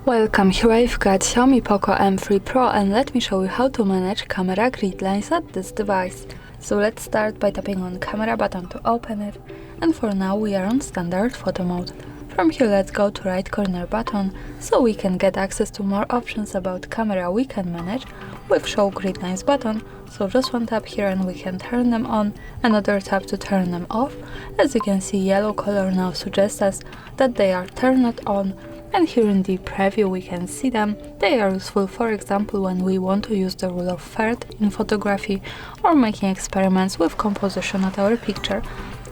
Welcome, here I've got Xiaomi Poco M3 Pro and let me show you how to manage camera grid lines at this device. So let's start by tapping on camera button to open it, and for now we are on standard photo mode. From here let's go to right corner button so we can get access to more options about camera we can manage with show grid lines button. So just one tap here and we can turn them on, another tap to turn them off. As you can see, yellow color now suggests us that they are turned on. And here in the preview we can see them. They are useful, for example, when we want to use the rule of third in photography or making experiments with composition of our picture.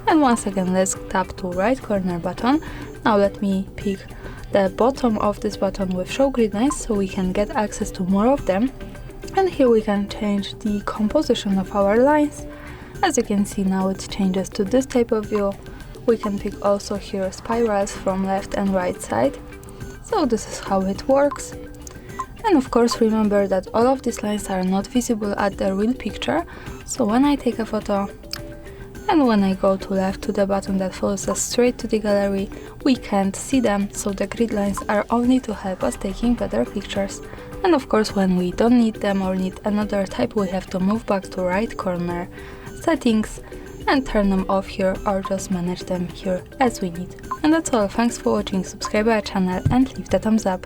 And once again let's tap to right corner button. Now let me pick the bottom of this button with show grid lines so we can get access to more of them. And here we can change the composition of our lines. As you can see, now it changes to this type of view. We can pick also here spirals from left and right side. So this is how it works. And of course remember that all of these lines are not visible at the real picture. So when I take a photo and when I go to left to the button that follows us straight to the gallery, we can't see them, so the grid lines are only to help us taking better pictures. And of course when we don't need them or need another type, we have to move back to right corner settings and turn them off here or just manage them here as we need. And that's all, thanks for watching, subscribe our channel and leave the thumbs up.